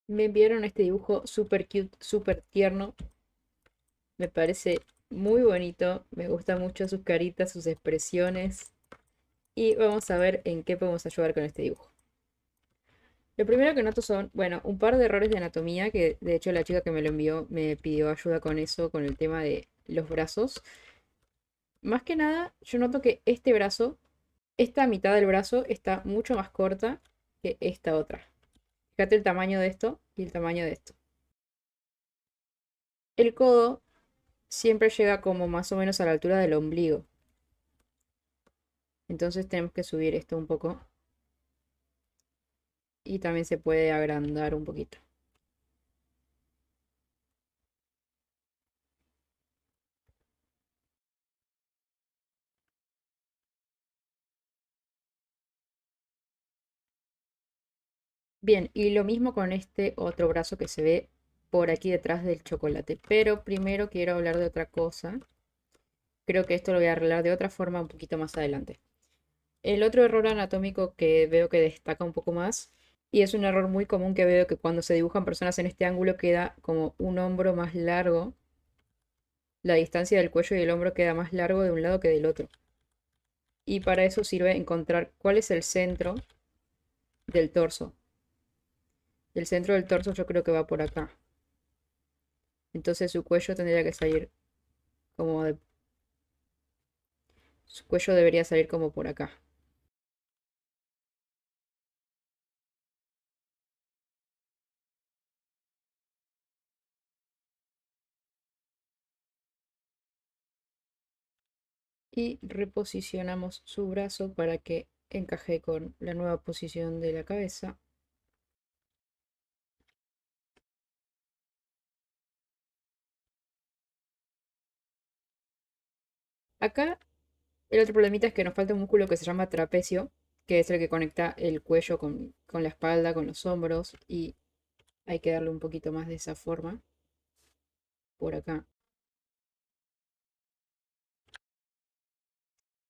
Me enviaron este dibujo super cute, super tierno. Me parece muy bonito. Me gustan mucho sus caritas, sus expresiones. Y vamos a ver en qué podemos ayudar con este dibujo. Lo primero que noto son, bueno, un par de errores de anatomía, que de hecho la chica que me lo envió me pidió ayuda con eso, con el tema de los brazos. Más que nada, yo noto que este brazo, esta mitad del brazo está mucho más corta que esta otra. Fíjate el tamaño de esto y el tamaño de esto. El codo siempre llega como más o menos a la altura del ombligo. Entonces tenemos que subir esto un poco. Y también se puede agrandar un poquito. Bien, y lo mismo con este otro brazo que se ve por aquí detrás del chocolate. Pero primero quiero hablar de otra cosa. Creo que esto lo voy a arreglar de otra forma un poquito más adelante. El otro error anatómico que veo que destaca un poco más, y es un error muy común que veo que cuando se dibujan personas en este ángulo queda como un hombro más largo, la distancia del cuello y el hombro queda más largo de un lado que del otro. Y para eso sirve encontrar cuál es el centro del torso. El centro del torso yo creo que va por acá. Entonces su cuello tendría que salir como de... Su cuello debería salir como por acá. Y reposicionamos su brazo para que encaje con la nueva posición de la cabeza. Acá el otro problemita es que nos falta un músculo que se llama trapecio, que es el que conecta el cuello con la espalda, con los hombros, y hay que darle un poquito más de esa forma por acá.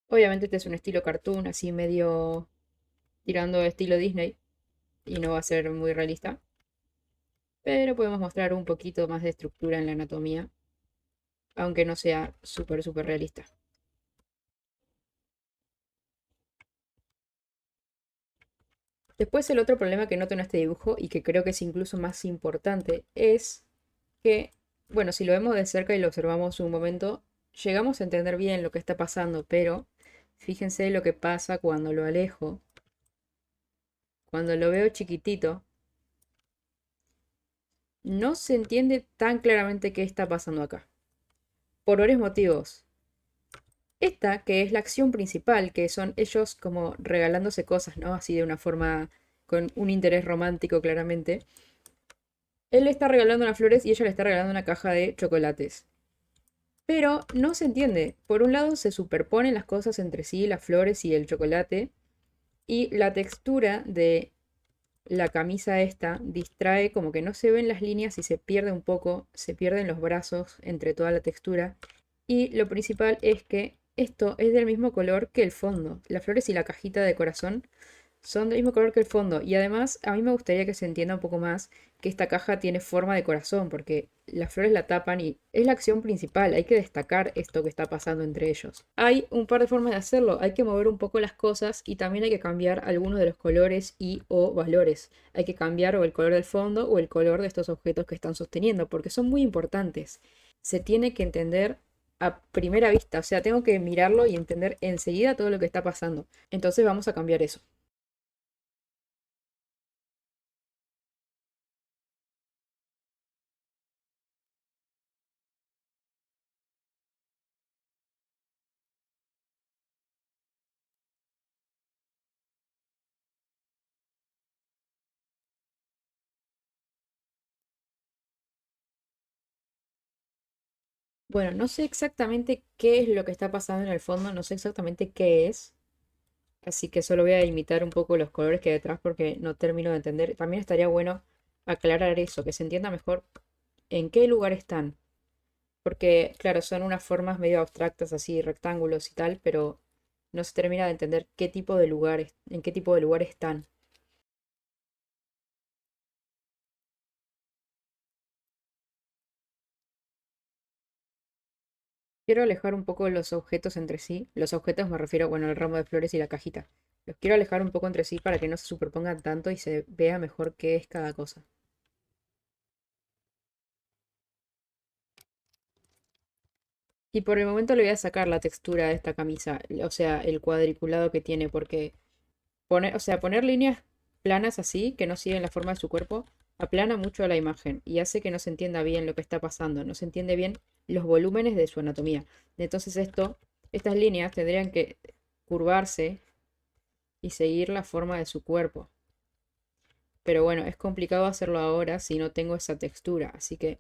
Obviamente este es un estilo cartoon, así medio tirando estilo Disney, y no va a ser muy realista, pero podemos mostrar un poquito más de estructura en la anatomía, aunque no sea súper, súper realista. Después el otro problema que noto en este dibujo, y que creo que es incluso más importante, es que, bueno, si lo vemos de cerca y lo observamos un momento, llegamos a entender bien lo que está pasando, pero fíjense lo que pasa cuando lo alejo. Cuando lo veo chiquitito, no se entiende tan claramente qué está pasando acá. Por varios motivos. Esta, que es la acción principal, que son ellos como regalándose cosas, ¿no? Así de una forma con un interés romántico claramente. Él le está regalando unas flores y ella le está regalando una caja de chocolates. Pero no se entiende. Por un lado se superponen las cosas entre sí, las flores y el chocolate, y la textura de la camisa esta distrae, como que no se ven las líneas y se pierde un poco, se pierden los brazos entre toda la textura. Y lo principal es que esto es del mismo color que el fondo. Las flores y la cajita de corazón son del mismo color que el fondo. Y además, a mí me gustaría que se entienda un poco más que esta caja tiene forma de corazón, porque las flores la tapan y es la acción principal. Hay que destacar esto que está pasando entre ellos. Hay un par de formas de hacerlo. Hay que mover un poco las cosas y también hay que cambiar algunos de los colores y o valores. Hay que cambiar o el color del fondo o el color de estos objetos que están sosteniendo, porque son muy importantes. Se tiene que entender a primera vista, o sea, tengo que mirarlo y entender enseguida todo lo que está pasando. Entonces vamos a cambiar eso. Bueno, no sé exactamente qué es lo que está pasando en el fondo, no sé exactamente qué es, así que solo voy a imitar un poco los colores que hay detrás porque no termino de entender. También estaría bueno aclarar eso, que se entienda mejor en qué lugar están, porque claro, son unas formas medio abstractas así, rectángulos y tal, pero no se termina de entender qué tipo de lugares, en qué tipo de lugar están. Quiero alejar un poco los objetos entre sí. Los objetos me refiero, bueno, al ramo de flores y la cajita. Los quiero alejar un poco entre sí para que no se superpongan tanto y se vea mejor qué es cada cosa. Y por el momento le voy a sacar la textura de esta camisa, o sea, el cuadriculado que tiene, porque poner, o sea, poner líneas planas así, que no siguen la forma de su cuerpo, aplana mucho la imagen y hace que no se entienda bien lo que está pasando, no se entiende bien los volúmenes de su anatomía. Entonces estas líneas tendrían que curvarse y seguir la forma de su cuerpo. Pero bueno, es complicado hacerlo ahora si no tengo esa textura. Así que,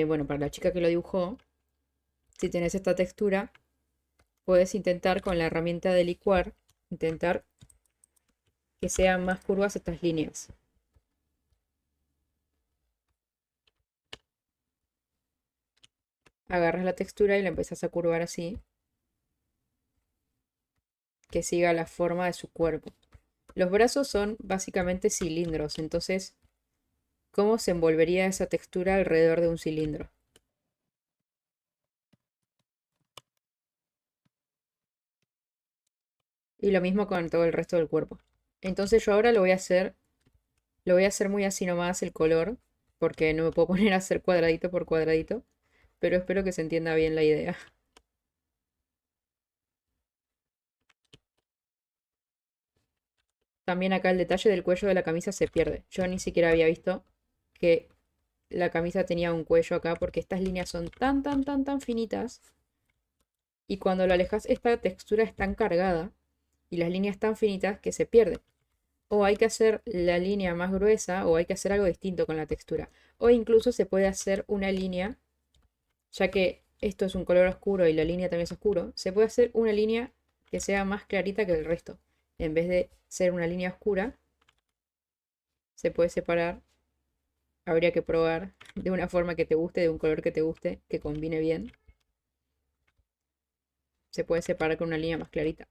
bueno, para la chica que lo dibujó, si tenés esta textura, puedes intentar con la herramienta de licuar, intentar que sean más curvas estas líneas. Agarras la textura y la empezás a curvar así, que siga la forma de su cuerpo. Los brazos son básicamente cilindros, entonces, ¿cómo se envolvería esa textura alrededor de un cilindro? Y lo mismo con todo el resto del cuerpo. Entonces yo ahora lo voy a hacer muy así nomás el color, porque no me puedo poner a hacer cuadradito por cuadradito, pero espero que se entienda bien la idea. También acá el detalle del cuello de la camisa se pierde. Yo ni siquiera había visto que la camisa tenía un cuello acá porque estas líneas son tan finitas y cuando lo alejas esta textura es tan cargada y las líneas tan finitas que se pierde. O hay que hacer la línea más gruesa o hay que hacer algo distinto con la textura. O incluso se puede hacer una línea, ya que esto es un color oscuro y la línea también es oscuro, se puede hacer una línea que sea más clarita que el resto. En vez de ser una línea oscura, se puede separar. Habría que probar de una forma que te guste, de un color que te guste, que combine bien. Se puede separar con una línea más clarita.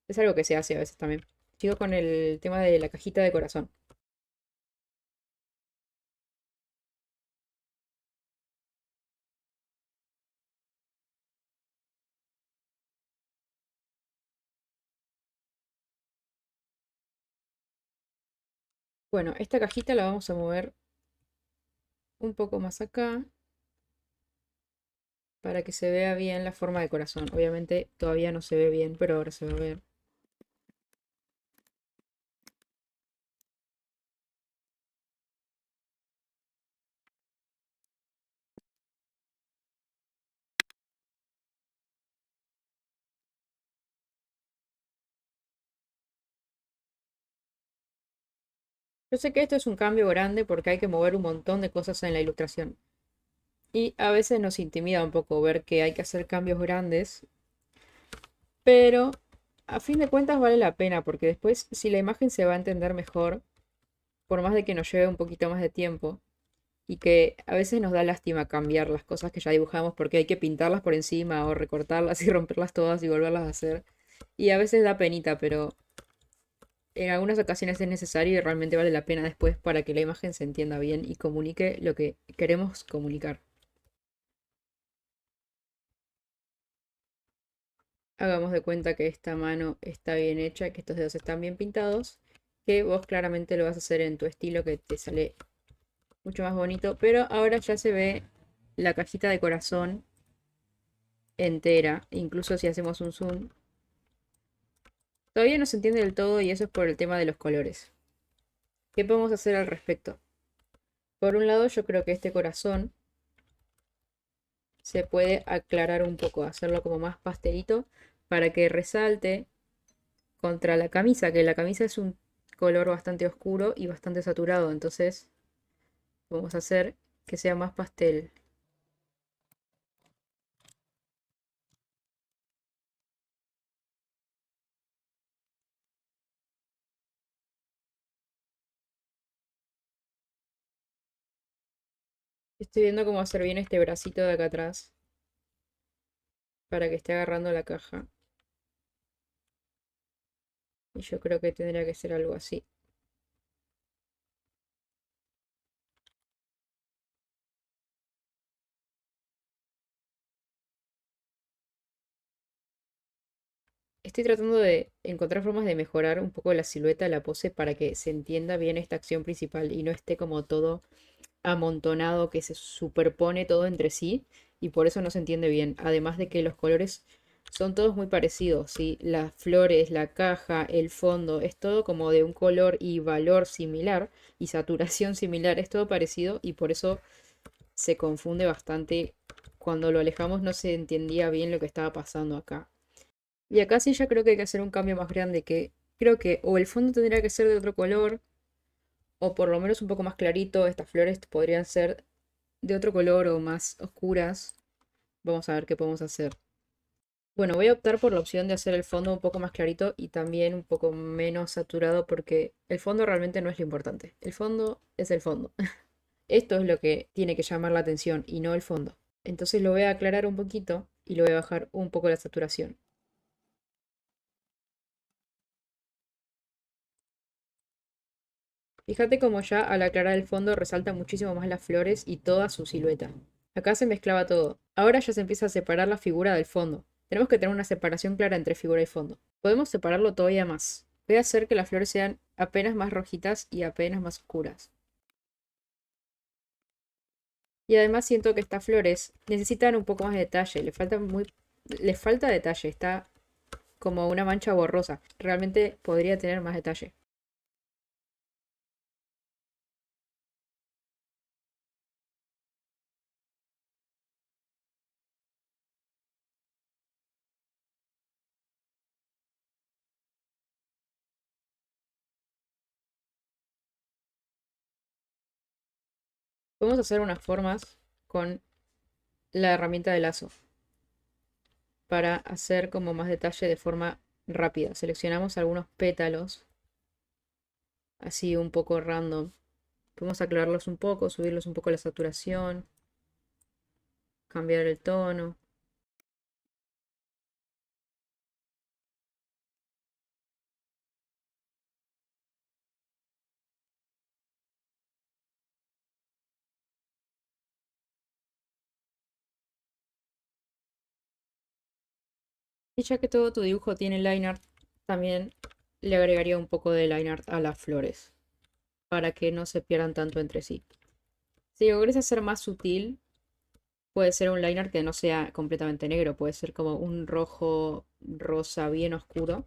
Es algo que se hace a veces también. Sigo con el tema de la cajita de corazón. Bueno, esta cajita la vamos a mover un poco más acá para que se vea bien la forma de corazón. Obviamente todavía no se ve bien, pero ahora se va a ver. Yo sé que esto es un cambio grande porque hay que mover un montón de cosas en la ilustración. Y a veces nos intimida un poco ver que hay que hacer cambios grandes, pero a fin de cuentas vale la pena porque después si la imagen se va a entender mejor, por más de que nos lleve un poquito más de tiempo, y que a veces nos da lástima cambiar las cosas que ya dibujamos porque hay que pintarlas por encima o recortarlas y romperlas todas y volverlas a hacer. Y a veces da penita, pero en algunas ocasiones es necesario y realmente vale la pena después para que la imagen se entienda bien y comunique lo que queremos comunicar. Hagamos de cuenta que esta mano está bien hecha, que estos dedos están bien pintados, que vos claramente lo vas a hacer en tu estilo que te sale mucho más bonito, pero ahora ya se ve la cajita de corazón entera, incluso si hacemos un zoom. Todavía no se entiende del todo y eso es por el tema de los colores. ¿Qué podemos hacer al respecto? Por un lado, yo creo que este corazón se puede aclarar un poco, hacerlo como más pastelito para que resalte contra la camisa, que la camisa es un color bastante oscuro y bastante saturado, entonces vamos a hacer que sea más pastel. Estoy viendo cómo hacer bien este bracito de acá atrás para que esté agarrando la caja. Y yo creo que tendría que ser algo así. Estoy tratando de encontrar formas de mejorar un poco la silueta de la pose para que se entienda bien esta acción principal y no esté como todo amontonado que se superpone todo entre sí y por eso no se entiende bien. Además de que los colores son todos muy parecidos, ¿sí? Las flores, la caja, el fondo, es todo como de un color y valor similar y saturación similar, es todo parecido y por eso se confunde bastante. Cuando lo alejamos no se entendía bien lo que estaba pasando acá. Y acá sí ya creo que hay que hacer un cambio más grande que creo que o el fondo tendría que ser de otro color o por lo menos un poco más clarito. Estas flores podrían ser de otro color o más oscuras. Vamos a ver qué podemos hacer. Bueno, voy a optar por la opción de hacer el fondo un poco más clarito y también un poco menos saturado porque el fondo realmente no es lo importante. El fondo es el fondo. Esto es lo que tiene que llamar la atención y no el fondo. Entonces lo voy a aclarar un poquito y lo voy a bajar un poco la saturación. Fíjate como ya al aclarar el fondo resalta muchísimo más las flores y toda su silueta. Acá se mezclaba todo. Ahora ya se empieza a separar la figura del fondo. Tenemos que tener una separación clara entre figura y fondo. Podemos separarlo todavía más. Voy a hacer que las flores sean apenas más rojitas y apenas más oscuras. Y además siento que estas flores necesitan un poco más de detalle. Les falta detalle. Está como una mancha borrosa. Realmente podría tener más detalle. Podemos hacer unas formas con la herramienta de lazo para hacer como más detalle de forma rápida. Seleccionamos algunos pétalos, así un poco random. Podemos aclararlos un poco, subirlos un poco la saturación, cambiar el tono. Y ya que todo tu dibujo tiene line art, también le agregaría un poco de line art a las flores, para que no se pierdan tanto entre sí. Si logres hacer más sutil, puede ser un line art que no sea completamente negro, puede ser como un rojo rosa bien oscuro.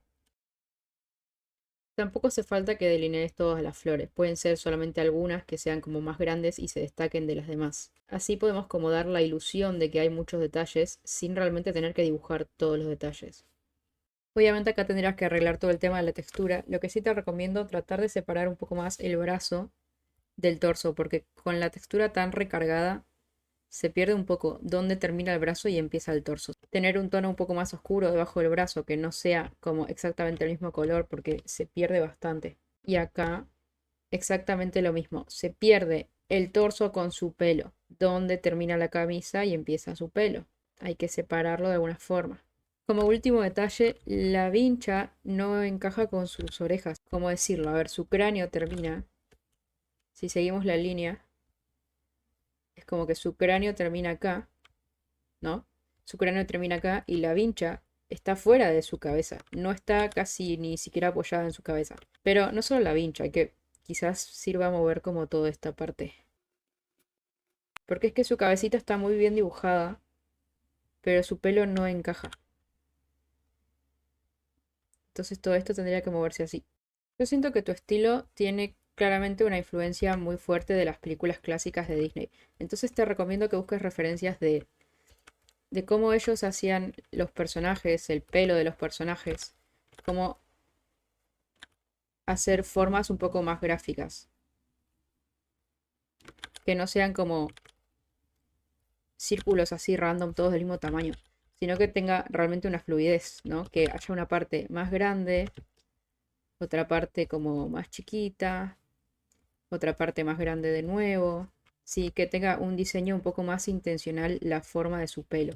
Tampoco hace falta que delinees todas las flores, pueden ser solamente algunas que sean como más grandes y se destaquen de las demás. Así podemos como dar la ilusión de que hay muchos detalles sin realmente tener que dibujar todos los detalles. Obviamente acá tendrás que arreglar todo el tema de la textura, lo que sí te recomiendo tratar de separar un poco más el brazo del torso, porque con la textura tan recargada se pierde un poco dónde termina el brazo y empieza el torso. Tener un tono un poco más oscuro debajo del brazo, que no sea como exactamente el mismo color, porque se pierde bastante. Y acá exactamente lo mismo, se pierde el torso con su pelo, dónde termina la camisa y empieza su pelo. Hay que separarlo de alguna forma. Como último detalle, la vincha no encaja con sus orejas. ¿Cómo decirlo? A ver, su cráneo termina, si seguimos la línea, es como que su cráneo termina acá, ¿no? Su cráneo termina acá y la vincha está fuera de su cabeza, no está casi ni siquiera apoyada en su cabeza. Pero no solo la vincha, hay que quizás sirva a mover como toda esta parte. Porque es que su cabecita está muy bien dibujada, pero su pelo no encaja. Entonces todo esto tendría que moverse así. Yo siento que tu estilo tiene claramente una influencia muy fuerte de las películas clásicas de Disney. Entonces te recomiendo que busques referencias de cómo ellos hacían los personajes, el pelo de los personajes, cómo hacer formas un poco más gráficas, que no sean como círculos así random, todos del mismo tamaño, sino que tenga realmente una fluidez, ¿no? Que haya una parte más grande, otra parte como más chiquita, otra parte más grande de nuevo. Sí, que tenga un diseño un poco más intencional la forma de su pelo.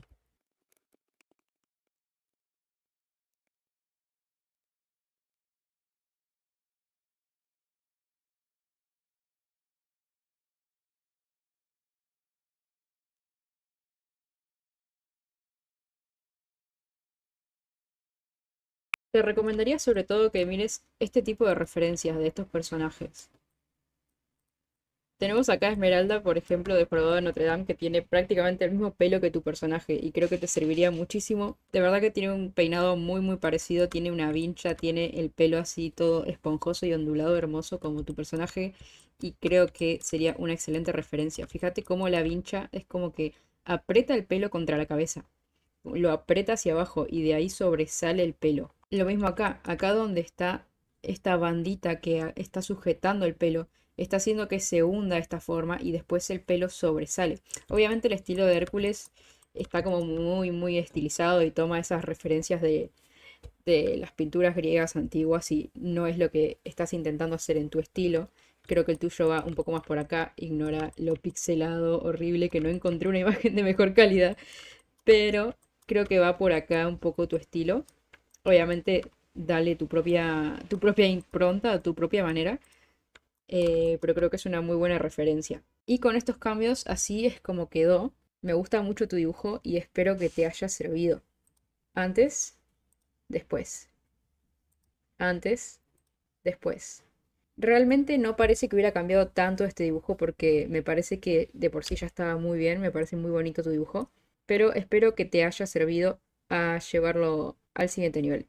Te recomendaría sobre todo que mires este tipo de referencias de estos personajes. Tenemos acá a Esmeralda, por ejemplo, de Jorobado de Notre Dame, que tiene prácticamente el mismo pelo que tu personaje y creo que te serviría muchísimo. De verdad que tiene un peinado muy muy parecido, tiene una vincha, tiene el pelo así todo esponjoso y ondulado hermoso como tu personaje y creo que sería una excelente referencia. Fíjate cómo la vincha es como que aprieta el pelo contra la cabeza, lo aprieta hacia abajo y de ahí sobresale el pelo. Lo mismo acá, acá donde está esta bandita que está sujetando el pelo, está haciendo que se hunda de esta forma y después el pelo sobresale. Obviamente el estilo de Hércules está como muy muy estilizado y toma esas referencias de las pinturas griegas antiguas y no es lo que estás intentando hacer en tu estilo. Creo que el tuyo va un poco más por acá, ignora lo pixelado horrible que no encontré una imagen de mejor calidad, pero creo que va por acá un poco tu estilo. Obviamente, dale tu propia impronta, tu propia manera, pero creo que es una muy buena referencia. Y con estos cambios, así es como quedó. Me gusta mucho tu dibujo y espero que te haya servido. Antes, después. Antes, después. Realmente no parece que hubiera cambiado tanto este dibujo porque me parece que de por sí ya estaba muy bien, me parece muy bonito tu dibujo, pero espero que te haya servido a llevarlo al siguiente nivel.